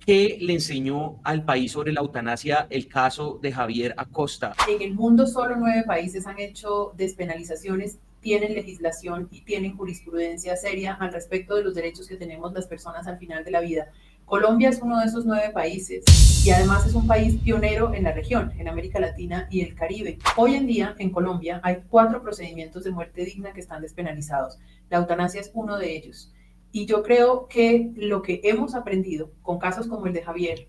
¿Qué le enseñó al país sobre la eutanasia el caso de Javier Acosta? En el mundo solo 9 países han hecho despenalizaciones, tienen legislación y tienen jurisprudencia seria al respecto de los derechos que tenemos las personas al final de la vida. Colombia es uno de esos 9 países y además es un país pionero en la región, en América Latina y el Caribe. Hoy en día en Colombia hay 4 procedimientos de muerte digna que están despenalizados. La eutanasia es uno de ellos. Y yo creo que lo que hemos aprendido con casos como el de Javier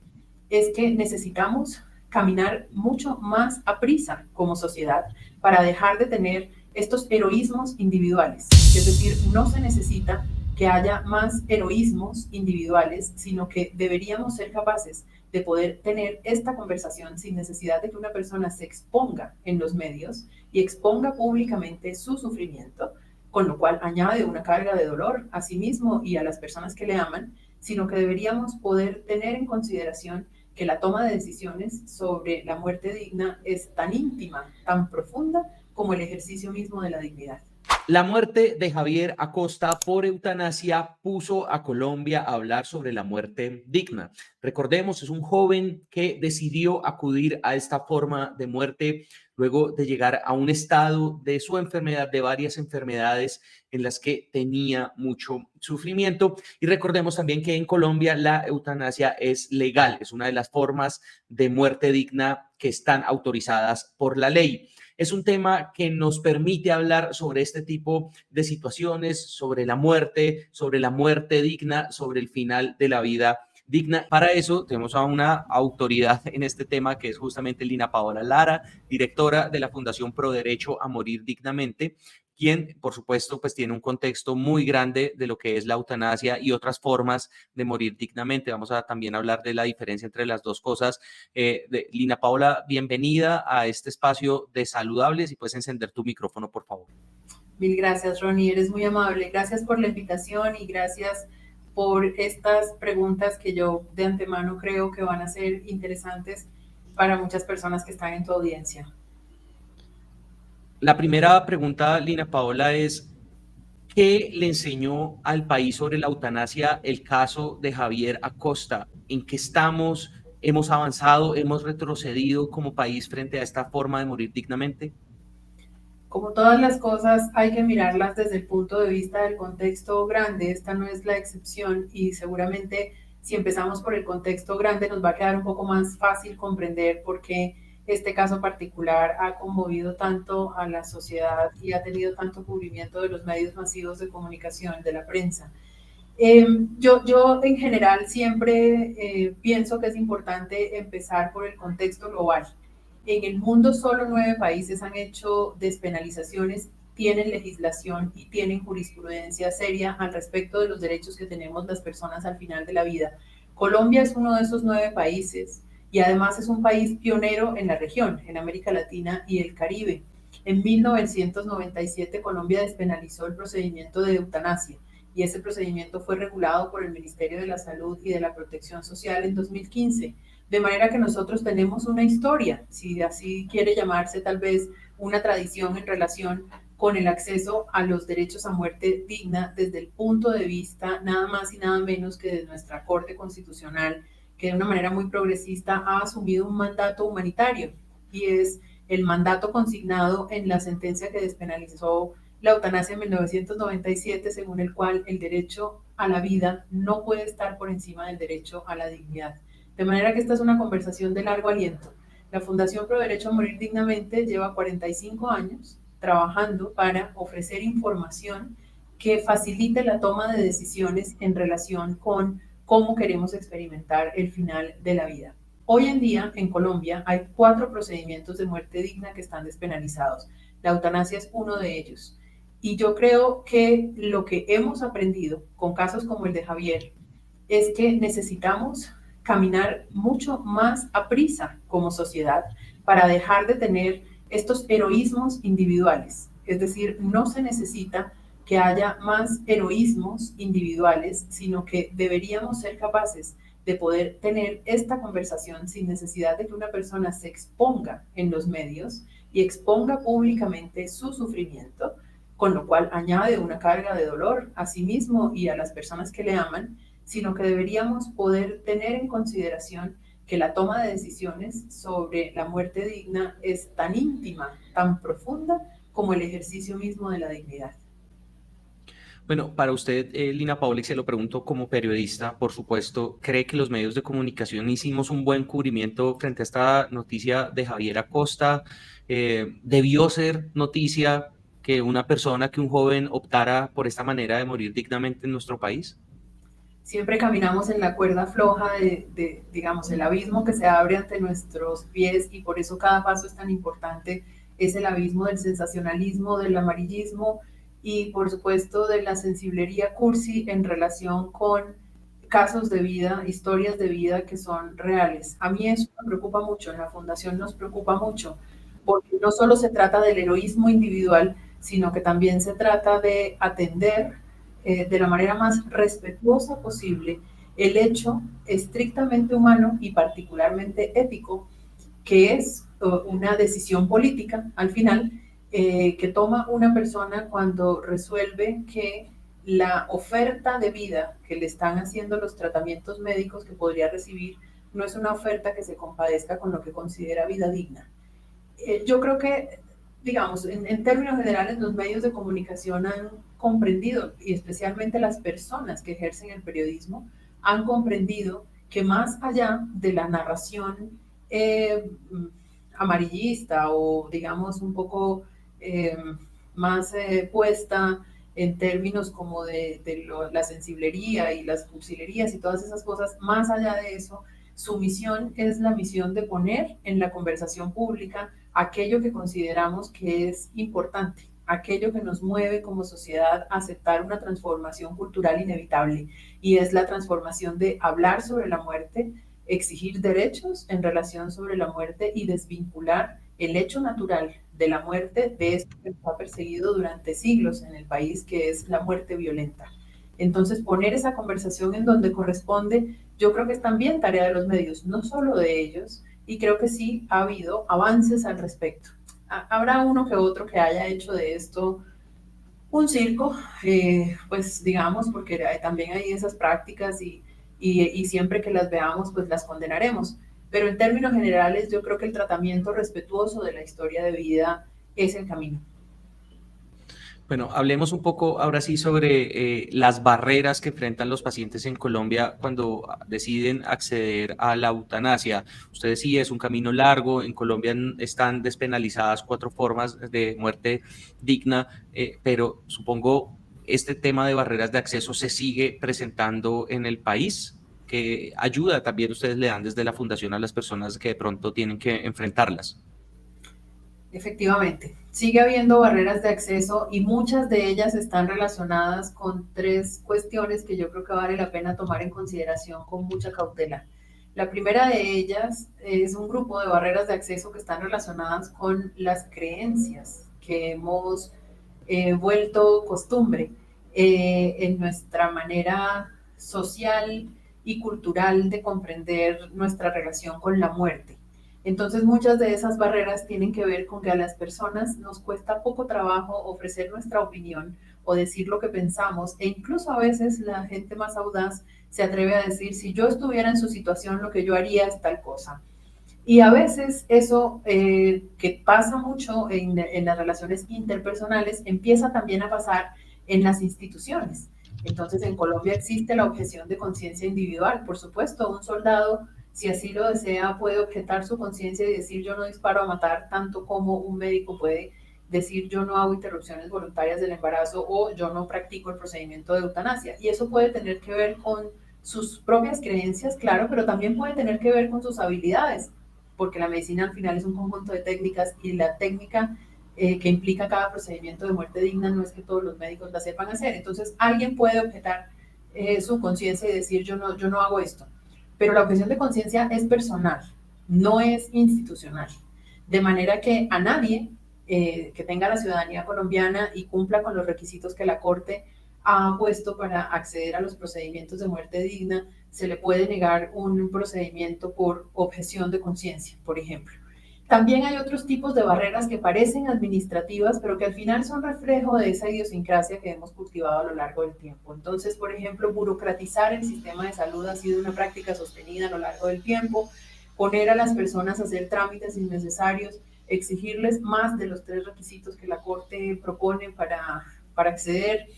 es que necesitamos caminar mucho más a prisa como sociedad para dejar de tener estos heroísmos individuales. Es decir, no se necesita que haya más heroísmos individuales, sino que deberíamos ser capaces de poder tener esta conversación sin necesidad de que una persona se exponga en los medios y exponga públicamente su sufrimiento, con lo cual añade una carga de dolor a sí mismo y a las personas que le aman, sino que deberíamos poder tener en consideración que la toma de decisiones sobre la muerte digna es tan íntima, tan profunda como el ejercicio mismo de la dignidad. La muerte de Javier Acosta por eutanasia puso a Colombia a hablar sobre la muerte digna. Recordemos, es un joven que decidió acudir a esta forma de muerte luego de llegar a un estado de su enfermedad, de varias enfermedades en las que tenía mucho sufrimiento. Y recordemos también que en Colombia la eutanasia es legal, es una de las formas de muerte digna que están autorizadas por la ley. Es un tema que nos permite hablar sobre este tipo de situaciones, sobre la muerte digna, sobre el final de la vida digna. Para eso tenemos a una autoridad en este tema que es justamente Lina Paola Lara, directora de la Fundación Pro Derecho a Morir Dignamente, quien, por supuesto, pues tiene un contexto muy grande de lo que es la eutanasia y otras formas de morir dignamente. Vamos a también hablar de la diferencia entre las dos cosas. Lina Paola, bienvenida a este espacio de Saludables y puedes encender tu micrófono, por favor. Mil gracias, Ronnie, eres muy amable. Gracias por la invitación y gracias por estas preguntas que yo de antemano creo que van a ser interesantes para muchas personas que están en tu audiencia. La primera pregunta, Lina Paola, es ¿qué le enseñó al país sobre la eutanasia el caso de Javier Acosta? ¿En qué estamos? ¿Hemos avanzado? ¿Hemos retrocedido como país frente a esta forma de morir dignamente? Como todas las cosas, hay que mirarlas desde el punto de vista del contexto grande. Esta no es la excepción y seguramente si empezamos por el contexto grande nos va a quedar un poco más fácil comprender por qué este caso particular ha conmovido tanto a la sociedad y ha tenido tanto cubrimiento de los medios masivos de comunicación, de la prensa. Yo en general siempre pienso que es importante empezar por el contexto global. En el mundo solo 9 países han hecho despenalizaciones, tienen legislación y tienen jurisprudencia seria al respecto de los derechos que tenemos las personas al final de la vida. Colombia es uno de esos 9 países y además es un país pionero en la región, en América Latina y el Caribe. En 1997 Colombia despenalizó el procedimiento de eutanasia y ese procedimiento fue regulado por el Ministerio de la Salud y de la Protección Social en 2015. De manera que nosotros tenemos una historia, si así quiere llamarse tal vez una tradición en relación con el acceso a los derechos a muerte digna desde el punto de vista nada más y nada menos que de nuestra Corte Constitucional, que de una manera muy progresista ha asumido un mandato humanitario y es el mandato consignado en la sentencia que despenalizó la eutanasia en 1997, según el cual el derecho a la vida no puede estar por encima del derecho a la dignidad. De manera que esta es una conversación de largo aliento. La Fundación Pro Derecho a Morir Dignamente lleva 45 años trabajando para ofrecer información que facilite la toma de decisiones en relación con cómo queremos experimentar el final de la vida. Hoy en día en Colombia hay 4 procedimientos de muerte digna que están despenalizados. La eutanasia es uno de ellos. Y yo creo que lo que hemos aprendido con casos como el de Javier es que necesitamos caminar mucho más a prisa como sociedad para dejar de tener estos heroísmos individuales. Es decir, no se necesita que haya más heroísmos individuales, sino que deberíamos ser capaces de poder tener esta conversación sin necesidad de que una persona se exponga en los medios y exponga públicamente su sufrimiento, con lo cual añade una carga de dolor a sí mismo y a las personas que le aman, sino que deberíamos poder tener en consideración que la toma de decisiones sobre la muerte digna es tan íntima, tan profunda, como el ejercicio mismo de la dignidad. Bueno, para usted, Lina Paula, y se lo pregunto como periodista, por supuesto, ¿cree que los medios de comunicación hicimos un buen cubrimiento frente a esta noticia de Javier Acosta? ¿Debió ser noticia que una persona, que un joven optara por esta manera de morir dignamente en nuestro país? Siempre caminamos en la cuerda floja digamos, el abismo que se abre ante nuestros pies, y por eso cada paso es tan importante. Es el abismo del sensacionalismo, del amarillismo y, por supuesto, de la sensiblería cursi en relación con casos de vida, historias de vida que son reales. A mí eso me preocupa mucho, en la Fundación nos preocupa mucho, porque no solo se trata del heroísmo individual, sino que también se trata de atender de la manera más respetuosa posible el hecho estrictamente humano y particularmente ético, que es una decisión política al final, que toma una persona cuando resuelve que la oferta de vida que le están haciendo los tratamientos médicos que podría recibir no es una oferta que se compadezca con lo que considera vida digna. Yo creo que, digamos, en términos generales, los medios de comunicación han comprendido, y especialmente las personas que ejercen el periodismo, han comprendido que más allá de la narración eh, amarillista o, digamos, un poco eh, más puesta en términos como la sensiblería y las cursilerías y todas esas cosas, más allá de eso, su misión es la misión de poner en la conversación pública aquello que consideramos que es importante, aquello que nos mueve como sociedad a aceptar una transformación cultural inevitable, y es la transformación de hablar sobre la muerte, exigir derechos en relación sobre la muerte y desvincular el hecho natural de la muerte de esto que nos ha perseguido durante siglos en el país, que es la muerte violenta. Entonces, poner esa conversación en donde corresponde, yo creo que es también tarea de los medios, no solo de ellos, y creo que sí ha habido avances al respecto. Habrá uno que otro que haya hecho de esto un circo, pues digamos, porque también hay esas prácticas y siempre que las veamos, pues las condenaremos. Pero en términos generales, yo creo que el tratamiento respetuoso de la historia de vida es el camino. Bueno, hablemos un poco ahora sí sobre las barreras que enfrentan los pacientes en Colombia cuando deciden acceder a la eutanasia. Usted decía, es un camino largo. En Colombia están despenalizadas 4 formas de muerte digna, pero supongo este tema de barreras de acceso se sigue presentando en el país. ¿Qué ayuda también ustedes le dan desde la fundación a las personas que de pronto tienen que enfrentarlas? Efectivamente, sigue habiendo barreras de acceso y muchas de ellas están relacionadas con tres cuestiones que yo creo que vale la pena tomar en consideración con mucha cautela. La primera de ellas es un grupo de barreras de acceso que están relacionadas con las creencias que hemos vuelto costumbre en nuestra manera social y cultural de comprender nuestra relación con la muerte. Entonces, muchas de esas barreras tienen que ver con que a las personas nos cuesta poco trabajo ofrecer nuestra opinión o decir lo que pensamos, e incluso a veces la gente más audaz se atreve a decir: si yo estuviera en su situación, lo que yo haría es tal cosa. Y a veces eso que pasa mucho en las relaciones interpersonales empieza también a pasar en las instituciones. Entonces, en Colombia existe la objeción de conciencia individual. Por supuesto, un soldado, si así lo desea, puede objetar su conciencia y decir: yo no disparo a matar, tanto como un médico puede decir: yo no hago interrupciones voluntarias del embarazo, o yo no practico el procedimiento de eutanasia. Y eso puede tener que ver con sus propias creencias, claro, pero también puede tener que ver con sus habilidades, porque la medicina al final es un conjunto de técnicas, y la técnica que implica cada procedimiento de muerte digna no es que todos los médicos la sepan hacer. Entonces, alguien puede objetar su conciencia y decir: yo no hago esto. Pero la objeción de conciencia es personal, no es institucional. De manera que a nadie que tenga la ciudadanía colombiana y cumpla con los requisitos que la Corte ha puesto para acceder a los procedimientos de muerte digna, se le puede negar un procedimiento por objeción de conciencia, por ejemplo. También hay otros tipos de barreras que parecen administrativas, pero que al final son reflejo de esa idiosincrasia que hemos cultivado a lo largo del tiempo. Entonces, por ejemplo, burocratizar el sistema de salud ha sido una práctica sostenida a lo largo del tiempo, poner a las personas a hacer trámites innecesarios, exigirles más de los 3 requisitos que la Corte propone para acceder.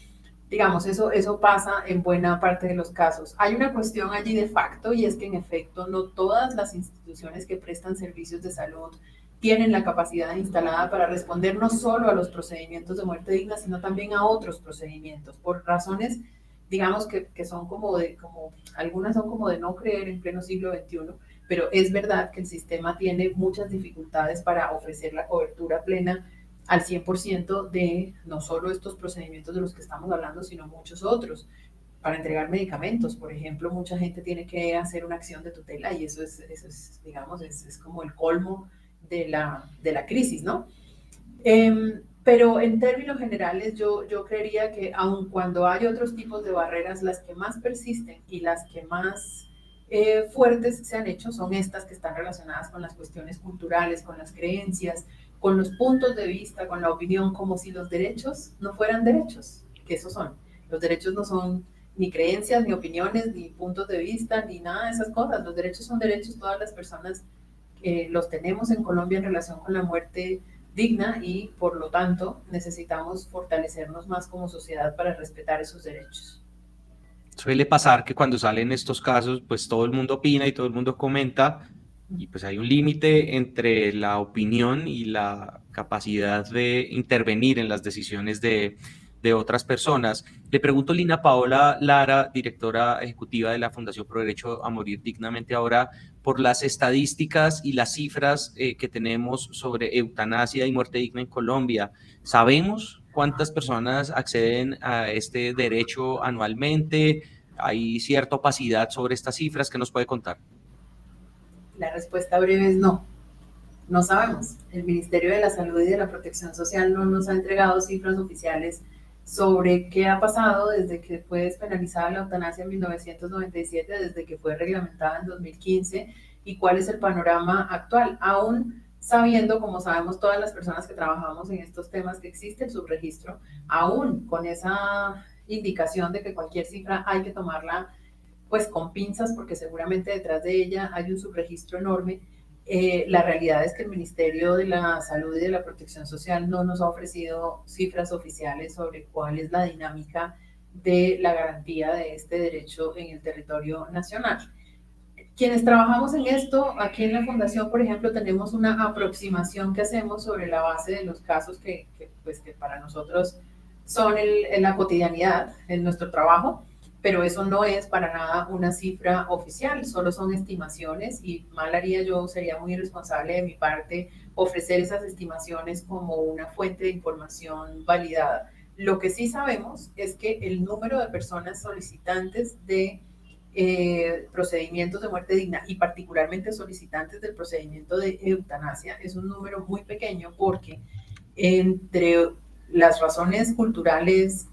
Digamos, eso pasa en buena parte de los casos. Hay una cuestión allí de facto y es que en efecto no todas las instituciones que prestan servicios de salud tienen la capacidad instalada para responder no solo a los procedimientos de muerte digna, sino también a otros procedimientos, por razones, digamos, que son algunas son como de no creer en pleno siglo XXI, pero es verdad que el sistema tiene muchas dificultades para ofrecer la cobertura plena al 100% de no solo estos procedimientos de los que estamos hablando, sino muchos otros. Para entregar medicamentos, por ejemplo, mucha gente tiene que hacer una acción de tutela y eso es digamos, es como el colmo de la crisis, ¿no? Pero en términos generales yo creería que aun cuando hay otros tipos de barreras, las que más persisten y las que más fuertes se han hecho son estas que están relacionadas con las cuestiones culturales, con las creencias, con los puntos de vista, con la opinión, como si los derechos no fueran derechos, que esos son. Los derechos no son ni creencias, ni opiniones, ni puntos de vista, ni nada de esas cosas. Los derechos son derechos, todas las personas los tenemos en Colombia en relación con la muerte digna y por lo tanto necesitamos fortalecernos más como sociedad para respetar esos derechos. Suele pasar que cuando salen estos casos, pues todo el mundo opina y todo el mundo comenta, y pues hay un límite entre la opinión y la capacidad de intervenir en las decisiones de otras personas. Le pregunto, Lina Paola Lara, directora ejecutiva de la Fundación Pro Derecho a Morir Dignamente ahora, por las estadísticas y las cifras que tenemos sobre eutanasia y muerte digna en Colombia. ¿Sabemos cuántas personas acceden a este derecho anualmente? ¿Hay cierta opacidad sobre estas cifras? ¿Qué nos puede contar? La respuesta breve es no. No sabemos. El Ministerio de la Salud y de la Protección Social no nos ha entregado cifras oficiales sobre qué ha pasado desde que fue despenalizada la eutanasia en 1997, desde que fue reglamentada en 2015 y cuál es el panorama actual, aún sabiendo, como sabemos todas las personas que trabajamos en estos temas, que existe el subregistro, aún con esa indicación de que cualquier cifra hay que tomarla pues con pinzas porque seguramente detrás de ella hay un subregistro enorme. La realidad es que el Ministerio de la Salud y de la Protección Social no nos ha ofrecido cifras oficiales sobre cuál es la dinámica de la garantía de este derecho en el territorio nacional. Quienes trabajamos en esto, aquí en la Fundación, por ejemplo, tenemos una aproximación que hacemos sobre la base de los casos pues, que para nosotros son en la cotidianidad, en nuestro trabajo, pero eso no es para nada una cifra oficial, solo son estimaciones y mal haría yo, sería muy irresponsable de mi parte ofrecer esas estimaciones como una fuente de información validada. Lo que sí sabemos es que el número de personas solicitantes de procedimientos de muerte digna y particularmente solicitantes del procedimiento de eutanasia es un número muy pequeño porque entre las razones culturales,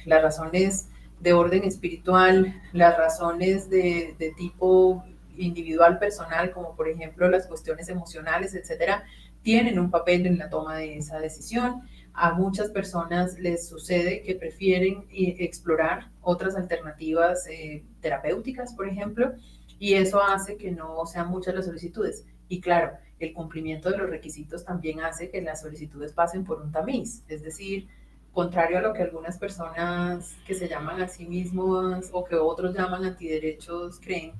las razones de orden espiritual, las razones de tipo individual, personal, como por ejemplo las cuestiones emocionales, etcétera, tienen un papel en la toma de esa decisión. A muchas personas les sucede que prefieren explorar otras alternativas terapéuticas, por ejemplo, y eso hace que no sean muchas las solicitudes. Y claro, el cumplimiento de los requisitos también hace que las solicitudes pasen por un tamiz, es decir, contrario a lo que algunas personas que se llaman a sí mismos o que otros llaman antiderechos creen,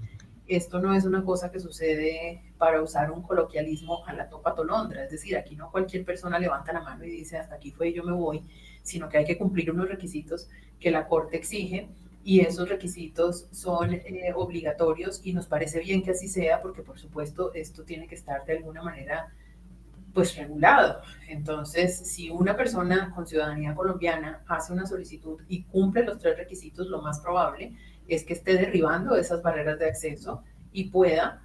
esto no es una cosa que sucede para usar un coloquialismo a la topa tolondra, es decir, aquí no cualquier persona levanta la mano y dice hasta aquí fue y yo me voy, sino que hay que cumplir unos requisitos que la Corte exige y esos requisitos son obligatorios y nos parece bien que así sea porque por supuesto esto tiene que estar de alguna manera pues regulado. Entonces, si una persona con ciudadanía colombiana hace una solicitud y cumple los 3 requisitos, lo más probable es que esté derribando esas barreras de acceso y pueda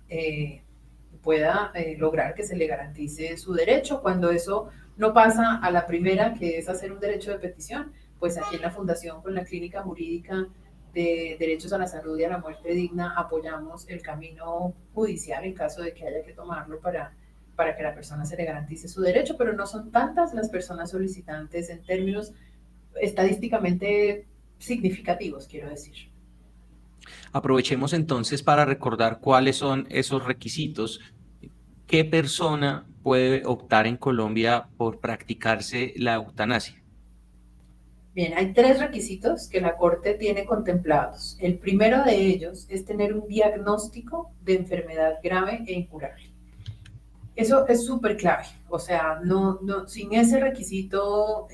lograr que se le garantice su derecho. Cuando eso no pasa a la primera, que es hacer un derecho de petición, pues aquí en la Fundación con la Clínica Jurídica de Derechos a la Salud y a la Muerte Digna apoyamos el camino judicial en caso de que haya que tomarlo para que a la persona se le garantice su derecho, pero no son tantas las personas solicitantes en términos estadísticamente significativos, quiero decir. Aprovechemos entonces para recordar cuáles son esos requisitos. ¿Qué persona puede optar en Colombia por practicarse la eutanasia? Bien, hay tres requisitos que la Corte tiene contemplados. El primero de ellos es tener un diagnóstico de enfermedad grave e incurable. Eso es súper clave, o sea, sin ese requisito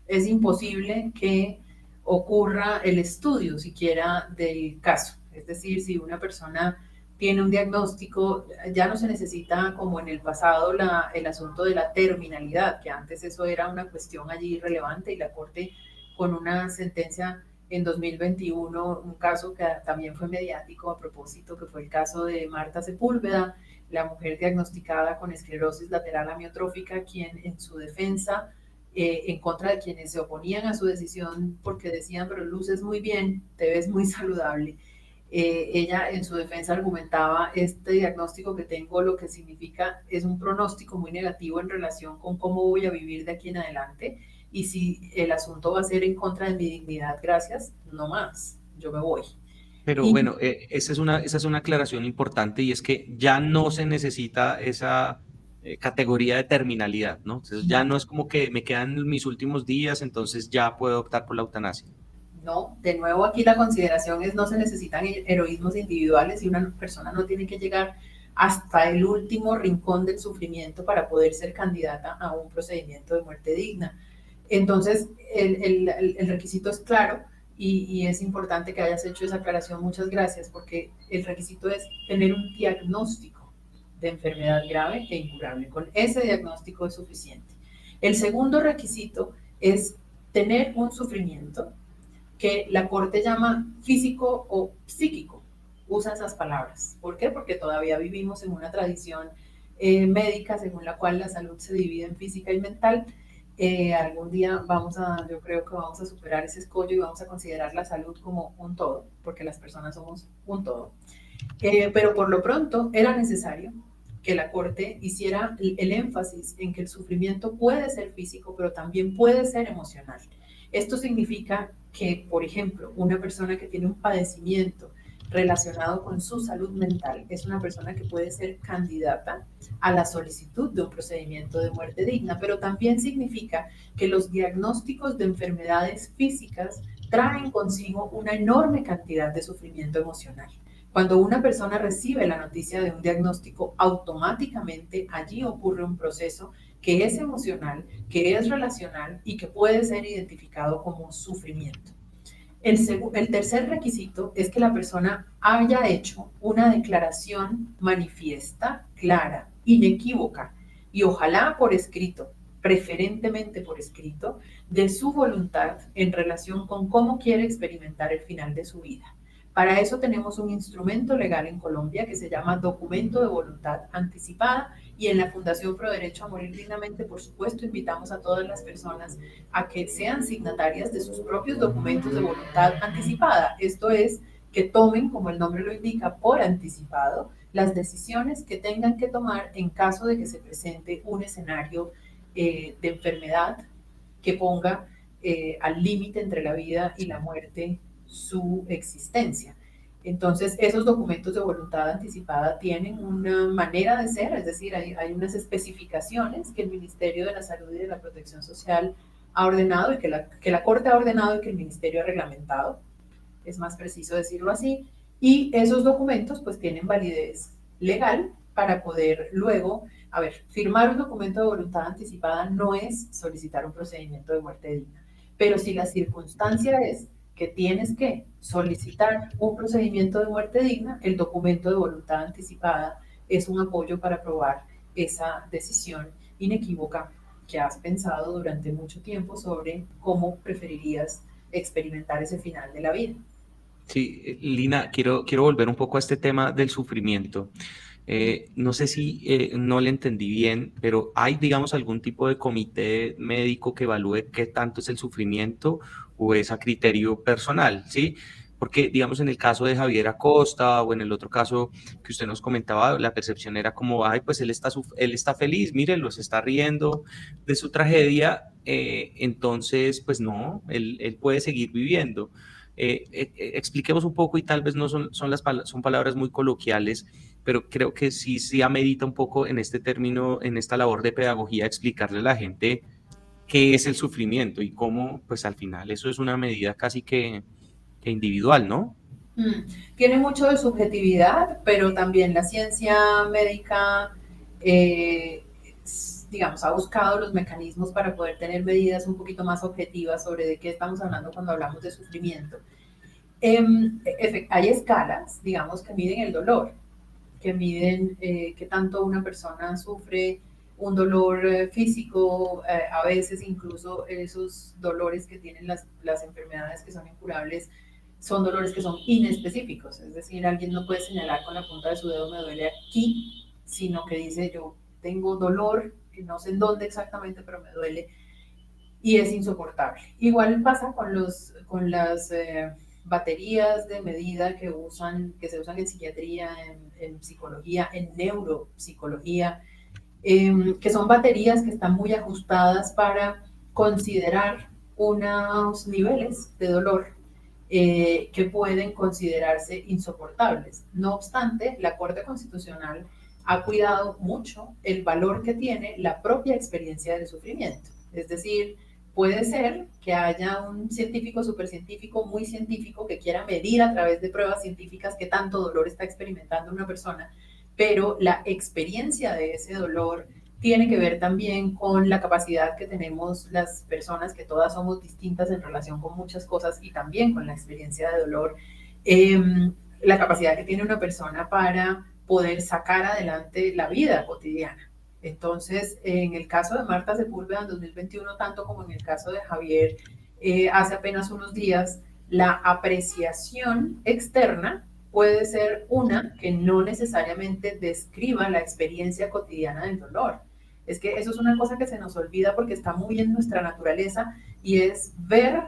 es imposible que ocurra el estudio siquiera del caso. Es decir, si una persona tiene un diagnóstico, ya no se necesita como en el pasado el asunto de la terminalidad, que antes eso era una cuestión allí relevante y la Corte con una sentencia en 2021, un caso que también fue mediático a propósito, que fue el caso de Marta Sepúlveda, la mujer diagnosticada con esclerosis lateral amiotrófica, quien en su defensa, en contra de quienes se oponían a su decisión porque decían, pero luces muy bien, te ves muy saludable. Ella en su defensa argumentaba, este diagnóstico que tengo lo que significa es un pronóstico muy negativo en relación con cómo voy a vivir de aquí en adelante y si el asunto va a ser en contra de mi dignidad, gracias, no más, yo me voy. Pero Y bueno, esa es una aclaración importante y es que ya no se necesita esa categoría de terminalidad, ¿no? Entonces ya no es como que me quedan mis últimos días, entonces ya puedo optar por la eutanasia. no, de nuevo aquí la consideración es no se necesitan heroísmos individuales y una persona no tiene que llegar hasta el último rincón del sufrimiento para poder ser candidata a un procedimiento de muerte digna. Entonces, el requisito es claro y es importante que hayas hecho esa aclaración. Muchas gracias, porque el requisito es tener un diagnóstico de enfermedad grave e incurable. Con ese diagnóstico es suficiente. El segundo requisito es tener un sufrimiento que la Corte llama físico o psíquico. Usa esas palabras. ¿Por qué? Porque todavía vivimos en una tradición médica según la cual la salud se divide en física y mental. Algún día yo creo que vamos a superar ese escollo y vamos a considerar la salud como un todo, porque las personas somos un todo. Pero por lo pronto era necesario que la Corte hiciera el énfasis en que el sufrimiento puede ser físico, pero también puede ser emocional. Esto significa que, por ejemplo, una persona que tiene un padecimiento relacionado con su salud mental es una persona que puede ser candidata a la solicitud de un procedimiento de muerte digna, pero también significa que los diagnósticos de enfermedades físicas traen consigo una enorme cantidad de sufrimiento emocional. Cuando una persona recibe la noticia de un diagnóstico, automáticamente allí ocurre un proceso que es emocional, que es relacional y que puede ser identificado como sufrimiento. El tercer requisito es que la persona haya hecho una declaración manifiesta, clara, inequívoca y ojalá por escrito, preferentemente por escrito, de su voluntad en relación con cómo quiere experimentar el final de su vida. Para eso tenemos un instrumento legal en Colombia que se llama documento de voluntad anticipada y en la Fundación Pro Derecho a Morir Dignamente, por supuesto, invitamos a todas las personas a que sean signatarias de sus propios documentos de voluntad anticipada. Esto es, que tomen, como el nombre lo indica, por anticipado las decisiones que tengan que tomar en caso de que se presente un escenario de enfermedad que ponga al límite entre la vida y la muerte su existencia. Entonces, esos documentos de voluntad anticipada tienen una manera de ser, es decir, hay unas especificaciones que el Ministerio de la Salud y de la Protección Social ha ordenado y que la Corte ha ordenado y que el Ministerio ha reglamentado, es más preciso decirlo así, y esos documentos pues tienen validez legal para poder luego, a ver, firmar un documento de voluntad anticipada no es solicitar un procedimiento de muerte digna, pero si la circunstancia es que tienes que solicitar un procedimiento de muerte digna, el documento de voluntad anticipada es un apoyo para probar esa decisión inequívoca que has pensado durante mucho tiempo sobre cómo preferirías experimentar ese final de la vida. Sí, Lina, quiero volver un poco a este tema del sufrimiento. No sé si no le entendí bien, pero ¿hay, digamos, algún tipo de comité médico que evalúe qué tanto es el sufrimiento o es a criterio personal? ¿Sí? porque digamos en el caso de Javier Acosta o en el otro caso que usted nos comentaba, la percepción era como, ay, pues él está feliz, mírenlo, se está riendo de su tragedia, entonces, pues no, él puede seguir viviendo. Expliquemos un poco y tal vez no son palabras muy coloquiales, pero creo que sí amerita un poco en este término, en esta labor de pedagogía, explicarle a la gente qué es el sufrimiento y cómo, pues al final eso es una medida casi que individual, ¿no? Mm. Tiene mucho de subjetividad, pero también la ciencia médica, digamos, ha buscado los mecanismos para poder tener medidas un poquito más objetivas sobre de qué estamos hablando cuando hablamos de sufrimiento. Hay escalas, digamos, que miden el dolor, que miden qué tanto una persona sufre un dolor físico, a veces incluso esos dolores que tienen las enfermedades que son incurables son dolores que son inespecíficos, es decir, alguien no puede señalar con la punta de su dedo me duele aquí, sino que dice yo tengo dolor, no sé en dónde exactamente, pero me duele y es insoportable. Igual pasa con las baterías de medida que se usan en psiquiatría, en psicología, en neuropsicología, que son baterías que están muy ajustadas para considerar unos niveles de dolor que pueden considerarse insoportables. No obstante, la Corte Constitucional ha cuidado mucho el valor que tiene la propia experiencia del sufrimiento. Es decir, puede ser que haya un científico, supercientífico, muy científico que quiera medir a través de pruebas científicas qué tanto dolor está experimentando una persona, pero la experiencia de ese dolor tiene que ver también con la capacidad que tenemos las personas, que todas somos distintas en relación con muchas cosas y también con la experiencia de dolor, eh, la capacidad que tiene una persona para poder sacar adelante la vida cotidiana. Entonces, en el caso de Marta Sepúlveda en 2021, tanto como en el caso de Javier hace apenas unos días, la apreciación externa puede ser una que no necesariamente describa la experiencia cotidiana del dolor. Es que eso es una cosa que se nos olvida porque está muy en nuestra naturaleza y es ver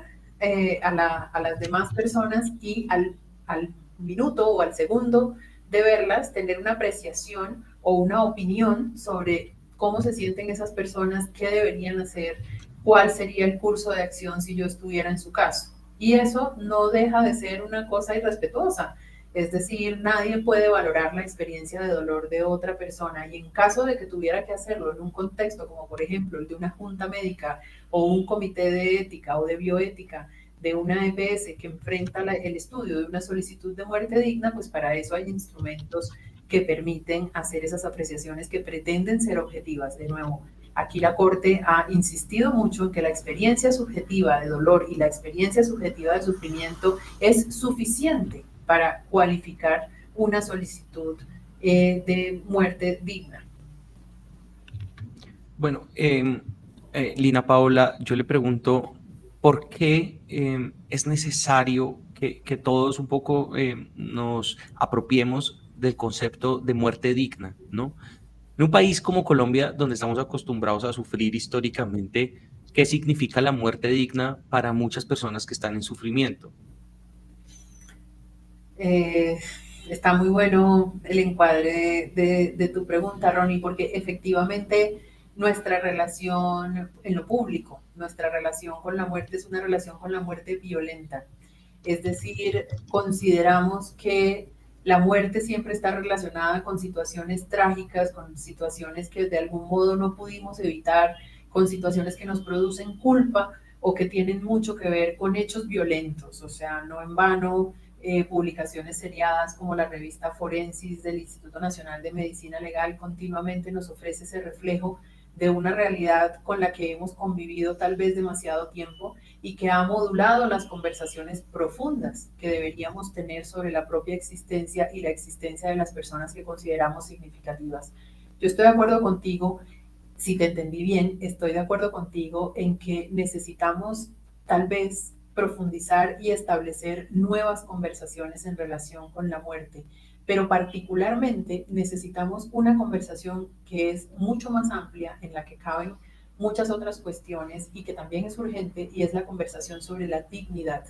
a las demás personas y al minuto o al segundo de verlas, tener una apreciación o una opinión sobre cómo se sienten esas personas, qué deberían hacer, cuál sería el curso de acción si yo estuviera en su caso. Y eso no deja de ser una cosa irrespetuosa. Es decir, nadie puede valorar la experiencia de dolor de otra persona y en caso de que tuviera que hacerlo en un contexto como por ejemplo el de una junta médica o un comité de ética o de bioética de una EPS que enfrenta el estudio de una solicitud de muerte digna, pues para eso hay instrumentos que permiten hacer esas apreciaciones que pretenden ser objetivas. De nuevo, aquí la Corte ha insistido mucho en que la experiencia subjetiva de dolor y la experiencia subjetiva de sufrimiento es suficiente para cualificar una solicitud de muerte digna. Bueno, Lina Paola, yo le pregunto, ¿por qué es necesario que todos un poco nos apropiemos del concepto de muerte digna, ¿no? En un país como Colombia, donde estamos acostumbrados a sufrir históricamente, ¿qué significa la muerte digna para muchas personas que están en sufrimiento? Eh, Está muy bueno el encuadre de tu pregunta, Ronnie, porque efectivamente nuestra relación en lo público, nuestra relación con la muerte es una relación con la muerte violenta. Es decir, consideramos que la muerte siempre está relacionada con situaciones trágicas, con situaciones que de algún modo no pudimos evitar, con situaciones que nos producen culpa o que tienen mucho que ver con hechos violentos. O sea, no en vano publicaciones seriadas como la revista Forensis del Instituto Nacional de Medicina Legal continuamente nos ofrece ese reflejo de una realidad con la que hemos convivido tal vez demasiado tiempo y que ha modulado las conversaciones profundas que deberíamos tener sobre la propia existencia y la existencia de las personas que consideramos significativas. Yo estoy de acuerdo contigo, si te entendí bien, estoy de acuerdo contigo en que necesitamos tal vez profundizar y establecer nuevas conversaciones en relación con la muerte, pero particularmente necesitamos una conversación que es mucho más amplia, en la que caben muchas otras cuestiones y que también es urgente, y es la conversación sobre la dignidad.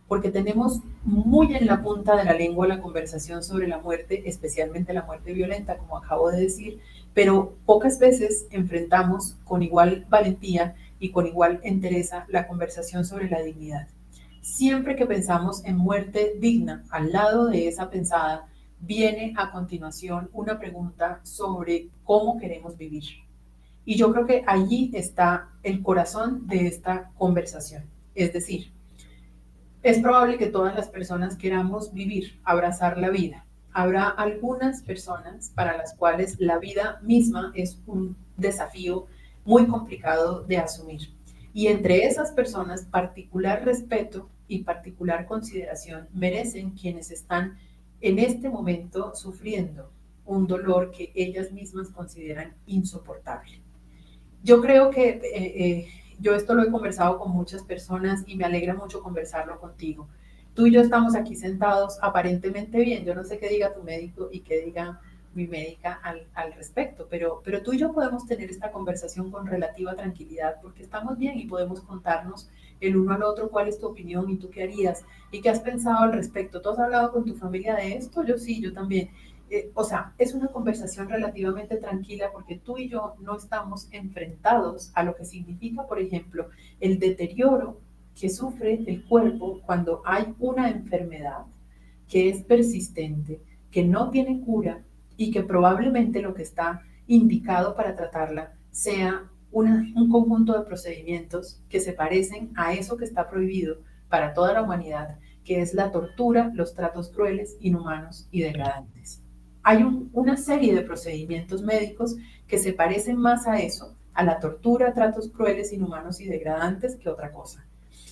porque tenemos muy en la punta de la lengua la conversación sobre la muerte, especialmente la muerte violenta, como acabo de decir, pero pocas veces enfrentamos con igual valentía y con igual entereza la conversación sobre la dignidad. Siempre que pensamos en muerte digna, al lado de esa pensada, viene a continuación una pregunta sobre cómo queremos vivir. Y yo creo que allí está el corazón de esta conversación. Es decir, es probable que todas las personas queramos vivir, abrazar la vida. Habrá algunas personas para las cuales la vida misma es un desafío muy complicado de asumir. Y entre esas personas, particular respeto y particular consideración merecen quienes están en este momento sufriendo un dolor que ellas mismas consideran insoportable. Yo creo que yo esto lo he conversado con muchas personas y me alegra mucho conversarlo contigo. Tú y yo estamos aquí sentados aparentemente bien. Yo no sé qué diga tu médico y qué diga mi médica al respecto, pero tú y yo podemos tener esta conversación con relativa tranquilidad porque estamos bien y podemos contarnos el uno al otro cuál es tu opinión y tú qué harías y qué has pensado al respecto. ¿Tú has hablado con tu familia de esto? Yo sí, yo también. O sea, es una conversación relativamente tranquila porque tú y yo no estamos enfrentados a lo que significa, por ejemplo, el deterioro que sufre el cuerpo cuando hay una enfermedad que es persistente, que no tiene cura y que probablemente lo que está indicado para tratarla sea un conjunto de procedimientos que se parecen a eso que está prohibido para toda la humanidad, que es la tortura, los tratos crueles, inhumanos y degradantes. Hay una serie de procedimientos médicos que se parecen más a eso, a la tortura, tratos crueles, inhumanos y degradantes que otra cosa.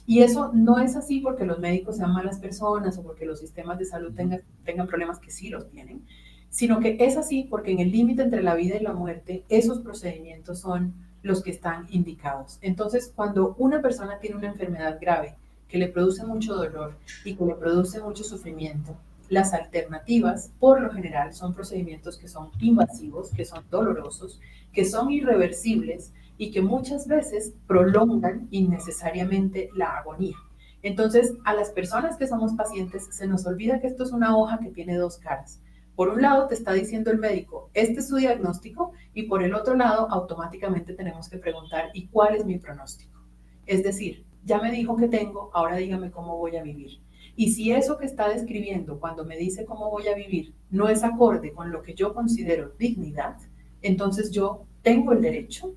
Y eso no es así porque los médicos sean malas personas o porque los sistemas de salud tengan problemas, que sí los tienen, sino que es así porque en el límite entre la vida y la muerte, esos procedimientos son los que están indicados. Entonces, cuando una persona tiene una enfermedad grave que le produce mucho dolor y que le produce mucho sufrimiento, las alternativas, por lo general, son procedimientos que son invasivos, que son dolorosos, que son irreversibles y que muchas veces prolongan innecesariamente la agonía. Entonces, a las personas que somos pacientes se nos olvida que esto es una hoja que tiene dos caras. Por un lado te está diciendo el médico, este es su diagnóstico, y por el otro lado automáticamente tenemos que preguntar, ¿y cuál es mi pronóstico? Es decir, ya me dijo que tengo, ahora dígame cómo voy a vivir. Y si eso que está describiendo cuando me dice cómo voy a vivir no es acorde con lo que yo considero dignidad, entonces yo tengo el derecho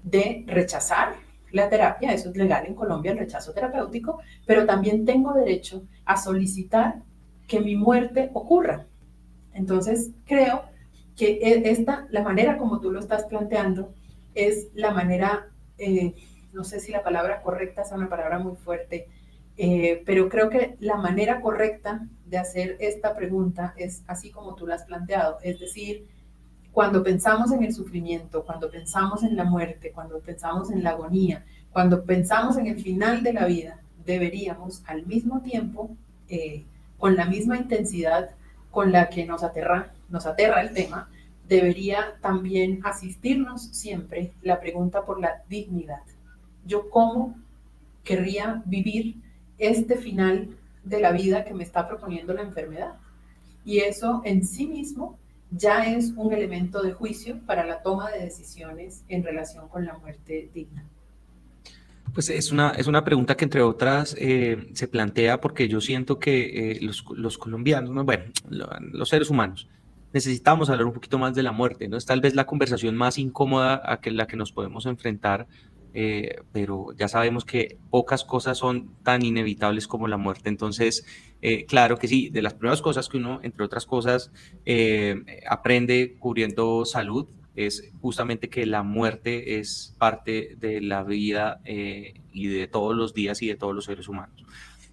de rechazar la terapia, eso es legal en Colombia, el rechazo terapéutico, pero también tengo derecho a solicitar que mi muerte ocurra. Entonces, creo que la manera como tú lo estás planteando es la manera, no sé si la palabra correcta es una palabra muy fuerte, pero creo que la manera correcta de hacer esta pregunta es así como tú la has planteado, es decir, cuando pensamos en el sufrimiento, cuando pensamos en la muerte, cuando pensamos en la agonía, cuando pensamos en el final de la vida, deberíamos al mismo tiempo, con la misma intensidad con la que nos aterra el tema, debería también asistirnos siempre la pregunta por la dignidad. Yo cómo querría vivir este final de la vida que me está proponiendo la enfermedad. Y eso en sí mismo ya es un elemento de juicio para la toma de decisiones en relación con la muerte digna. Pues es una pregunta que entre otras se plantea porque yo siento que los colombianos, ¿no? Bueno, los seres humanos, necesitamos hablar un poquito más de la muerte, ¿no? Es tal vez la conversación más incómoda a la que nos podemos enfrentar, pero ya sabemos que pocas cosas son tan inevitables como la muerte. Entonces, claro que sí, de las primeras cosas que uno, entre otras cosas, aprende cubriendo salud es justamente que la muerte es parte de la vida y de todos los días y de todos los seres humanos.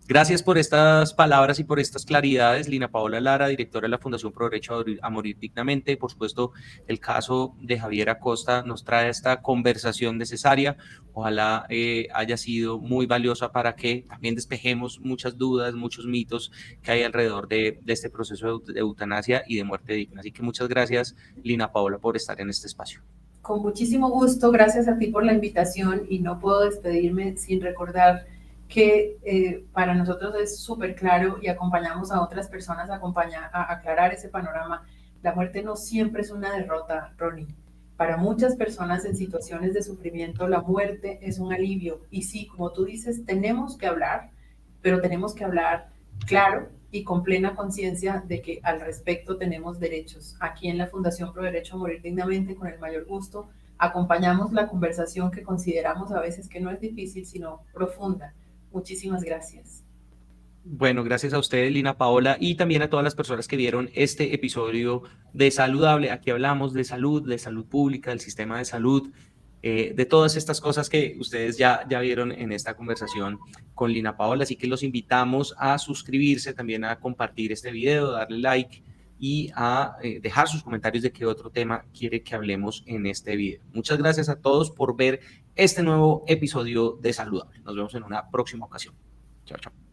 Gracias por estas palabras y por estas claridades, Lina Paola Lara, directora de la Fundación Pro Derecho a Morir Dignamente. Por supuesto, el caso de Javier Acosta nos trae esta conversación necesaria. Ojalá haya sido muy valiosa para que también despejemos muchas dudas, muchos mitos que hay alrededor de este proceso de eutanasia y de muerte digna. Así que muchas gracias, Lina Paola, por estar en este espacio. Con muchísimo gusto, gracias a ti por la invitación y no puedo despedirme sin recordar que para nosotros es súper claro y acompañamos a otras personas a aclarar ese panorama. La muerte no siempre es una derrota, Ronnie. Para muchas personas en situaciones de sufrimiento, la muerte es un alivio. Y sí, como tú dices, tenemos que hablar, pero tenemos que hablar claro y con plena conciencia de que al respecto tenemos derechos. Aquí en la Fundación Pro Derecho a Morir Dignamente, con el mayor gusto, acompañamos la conversación que consideramos a veces que no es difícil, sino profunda. Muchísimas gracias. Bueno, gracias a ustedes, Lina Paola, y también a todas las personas que vieron este episodio de Saludable. Aquí hablamos de salud pública, del sistema de salud, de todas estas cosas que ustedes ya vieron en esta conversación con Lina Paola. Así que los invitamos a suscribirse, también a compartir este video, darle like y a dejar sus comentarios de qué otro tema quiere que hablemos en este video. Muchas gracias a todos por ver este nuevo episodio de Saludable. Nos vemos en una próxima ocasión. Chao, chao.